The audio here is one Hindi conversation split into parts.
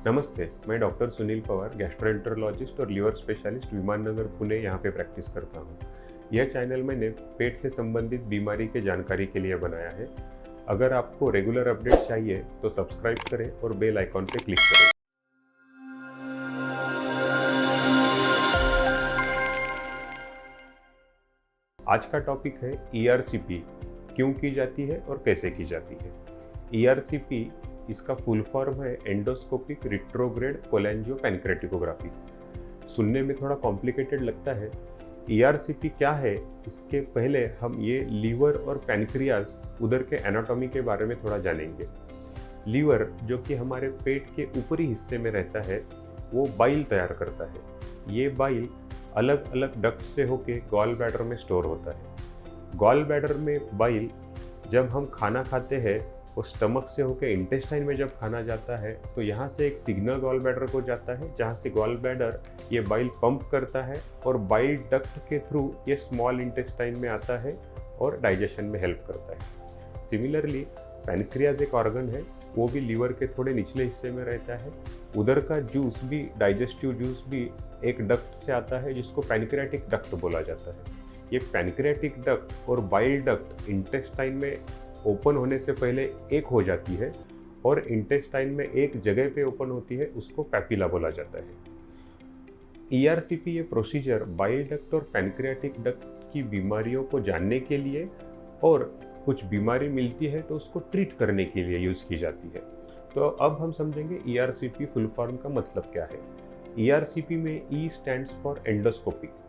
नमस्ते, मैं डॉक्टर सुनील पवार, गैस्ट्रोएंटरोलॉजिस्ट और लीवर स्पेशलिस्ट विमाननगर पुणे यहाँ पे प्रैक्टिस करता हूँ। यह चैनल मैंने पेट से संबंधित बीमारी के जानकारी के लिए बनाया है। अगर आपको रेगुलर अपडेट चाहिए तो सब्सक्राइब करें और बेल आइकॉन पे क्लिक करें। आज का टॉपिक है ERCP, क्यों की जाती है और कैसे की जाती है। ERCP इसका फुल फॉर्म है एंडोस्कोपिक रिट्रोग्रेड कोलेंजियोपैनक्रेटिकोग्राफी। सुनने में थोड़ा कॉम्प्लिकेटेड लगता है। ERCP क्या है, इसके पहले हम ये लीवर और पैनक्रियाज उधर के एनाटॉमी के बारे में थोड़ा जानेंगे। लीवर जो कि हमारे पेट के ऊपरी हिस्से में रहता है, वो बाइल तैयार करता है। ये बाइल अलग अलग डक्ट से होके गॉल ब्लैडर में स्टोर होता है। गॉल ब्लैडर में बाइल जब हम खाना खाते हैं, वो स्टमक से होकर इंटेस्टाइन में जब खाना जाता है तो यहाँ से एक सिग्नल गॉल ब्लैडर को जाता है, जहाँ से गॉल ब्लैडर ये बाइल पंप करता है और बाइल डक्ट के थ्रू ये स्मॉल इंटेस्टाइन में आता है और डाइजेशन में हेल्प करता है। सिमिलरली पैनक्रियाज एक ऑर्गन है, वो भी लीवर के थोड़े निचले हिस्से में रहता है। उधर का जूस भी, डाइजेस्टिव जूस भी एक डक्ट से आता है जिसको पैनक्रियाटिक डक्ट बोला जाता है। ये पैनक्रियाटिक डक्ट और बाइल डक्ट इंटेस्टाइन में ओपन होने से पहले एक हो जाती है और इंटेस्टाइन में एक जगह पे ओपन होती है, उसको पैपिला बोला जाता है। ERCP ये प्रोसीजर बाइल डक्ट और पैनक्रियाटिक डक्ट की बीमारियों को जानने के लिए और कुछ बीमारी मिलती है तो उसको ट्रीट करने के लिए यूज़ की जाती है। तो अब हम समझेंगे ERCP फुल फॉर्म का मतलब क्या है। ERCP में E stands for endoscopic.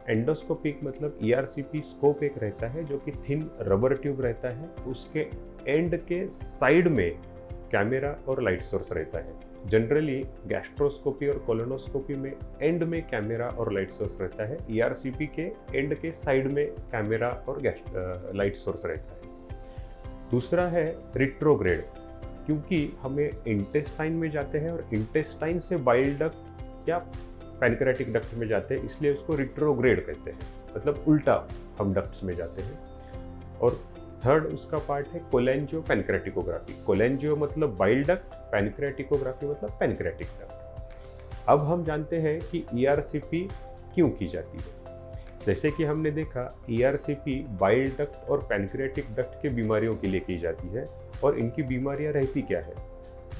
Endoscopic मतलब ERCP स्कोप एक रहता है जो कि थिन रबर ट्यूब रहता है, उसके एंड के साइड में कैमरा और लाइट सोर्स रहता है। जनरली गैस्ट्रोस्कोपी और कोलोनोस्कोपी में एंड में कैमरा और लाइट सोर्स रहता है, ERCP के एंड के साइड में कैमरा और लाइट सोर्स रहता है। दूसरा है रिट्रोग्रेड, क्योंकि हमें इंटेस्टाइन में जाते हैं और इंटेस्टाइन से बाइल डक्ट या पैनक्रियाटिक डक्ट में जाते हैं, इसलिए उसको रिट्रोग्रेड कहते हैं, मतलब उल्टा हम डक्ट्स में जाते हैं। और थर्ड उसका पार्ट है कोलेंजियोपैनक्रेटिकोग्राफी। कोलेंजियो मतलब बाइल डक्ट, पैनक्रियाटिकोग्राफी मतलब पैनक्रियाटिक डक्ट। अब हम जानते हैं कि ERCP क्यों की जाती है। जैसे कि हमने देखा, ERCP बाइल डक्ट और पैनक्रियाटिक डक्ट के बीमारियों के लिए की जाती है। और इनकी बीमारियां रहती क्या है?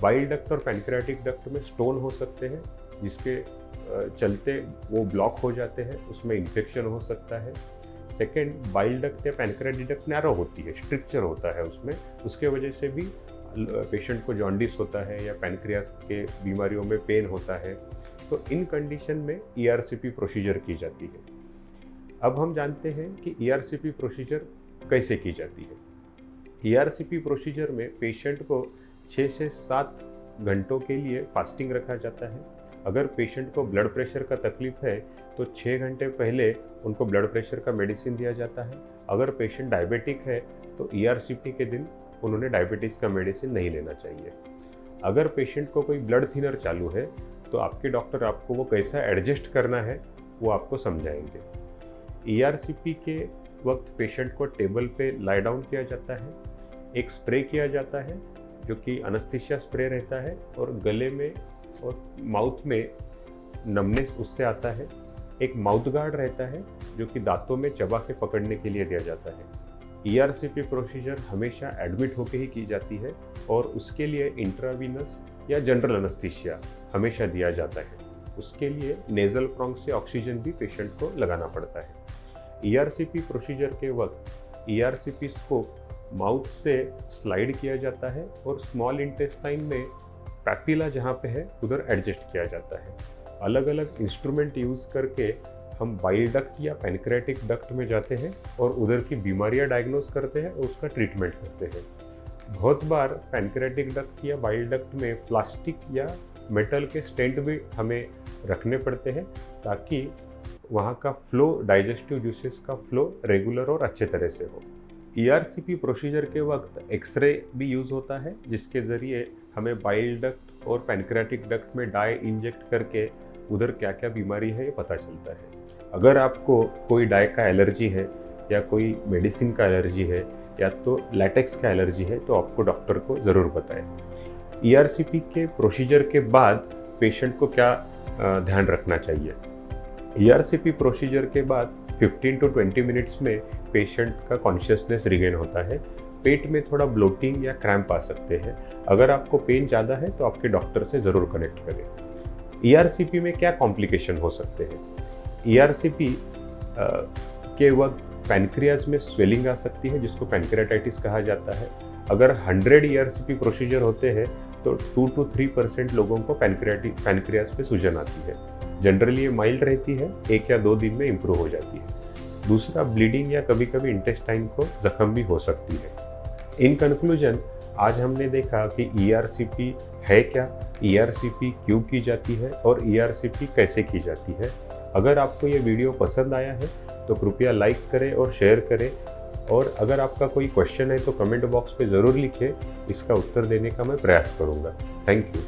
बाइल डक्ट और पैनक्रियाटिक डक्ट में स्टोन हो सकते हैं, जिसके चलते वो ब्लॉक हो जाते हैं, उसमें इन्फेक्शन हो सकता है। सेकेंड, बाइल डक्ट या पैनक्रियाटिक डक्ट नैरो होती है, स्ट्रक्चर होता है उसमें, उसके वजह से भी पेशेंट को जॉन्डिस होता है या पैनक्रियास के बीमारियों में पेन होता है। तो इन कंडीशन में ERCP प्रोसीजर की जाती है। अब हम जानते हैं कि ERCP प्रोसीजर कैसे की जाती है। ERCP प्रोसीजर में पेशेंट को 6 से 7 घंटों के लिए फास्टिंग रखा जाता है। अगर पेशेंट को ब्लड प्रेशर का तकलीफ है तो 6 घंटे पहले उनको ब्लड प्रेशर का मेडिसिन दिया जाता है। अगर पेशेंट डायबिटिक है तो ERCP के दिन उन्होंने डायबिटीज़ का मेडिसिन नहीं लेना चाहिए। अगर पेशेंट को कोई ब्लड थिनर चालू है तो आपके डॉक्टर आपको वो कैसा एडजस्ट करना है वो आपको समझाएंगे। ERCP के वक्त पेशेंट को टेबल पे लाई डाउन किया जाता है, एक स्प्रे किया जाता है जो कि अनस्थीसिया स्प्रे रहता है और गले में और माउथ में नमनेस उससे आता है। एक माउथ गार्ड रहता है जो कि दांतों में चबा के पकड़ने के लिए दिया जाता है। ERCP प्रोसीजर हमेशा एडमिट होके ही की जाती है और उसके लिए इंट्रावीनस या जनरल अनस्थीसिया हमेशा दिया जाता है। उसके लिए नेज़ल प्रोंग से ऑक्सीजन भी पेशेंट को लगाना पड़ता है। ERCP प्रोसीजर के वक्त ERCP स्कोप माउथ से स्लाइड किया जाता है और स्मॉल इंटेस्टाइन में पैपिला जहाँ पे है उधर एडजस्ट किया जाता है। अलग अलग इंस्ट्रूमेंट यूज़ करके हम बाइल डक्ट या पैनक्रियाटिक डक्ट में जाते हैं और उधर की बीमारियाँ डायग्नोस करते हैं और उसका ट्रीटमेंट करते हैं। बहुत बार पैनक्रियाटिक डक्ट या बाइल डक्ट में प्लास्टिक या मेटल के स्टेंट भी हमें रखने पड़ते हैं ताकि वहाँ का फ्लो, डाइजेस्टिव जूसेस का फ्लो रेगुलर और अच्छे तरह से हो। ERCP प्रोसीजर के वक्त एक्सरे भी यूज़ होता है, जिसके ज़रिए हमें बाइल डक्ट और पैनक्रियाटिक डक्ट में डाई इंजेक्ट करके उधर क्या क्या बीमारी है ये पता चलता है। अगर आपको कोई डाई का एलर्जी है या कोई मेडिसिन का एलर्जी है या तो लैटेक्स का एलर्जी है तो आपको डॉक्टर को ज़रूर बताएं। ईआरसीपी के प्रोसीजर के बाद पेशेंट को क्या ध्यान रखना चाहिए। ईआरसीपी प्रोसीजर के बाद 15 to 20 मिनट्स में पेशेंट का कॉन्शियसनेस रिगेन होता है। पेट में थोड़ा ब्लोटिंग या क्रैम्प आ सकते हैं। अगर आपको पेन ज़्यादा है तो आपके डॉक्टर से ज़रूर कनेक्ट करें। ईआरसीपी में क्या कॉम्प्लिकेशन हो सकते हैं। ईआरसीपी के वक्त पैनक्रियाज में स्वेलिंग आ सकती है जिसको पैनक्रियाटाइटिस कहा जाता है। अगर 100 ईआरसीपी प्रोसीजर होते हैं तो 2 to 3% लोगों को पैनक्रियाज पे सूजन आती है। जनरली ये माइल्ड रहती है, 1 या 2 दिन में इम्प्रूव हो जाती है। दूसरा, ब्लीडिंग या कभी कभी इंटेस्टाइन को जख्म भी हो सकती है। इन कंक्लूजन, आज हमने देखा कि ईआरसीपी है क्या, ईआरसीपी क्यों की जाती है और ईआरसीपी कैसे की जाती है। अगर आपको ये वीडियो पसंद आया है तो कृपया लाइक करें और शेयर करें, और अगर आपका कोई क्वेश्चन है तो कमेंट बॉक्स पे ज़रूर लिखें, इसका उत्तर देने का मैं प्रयास करूँगा। Thank you.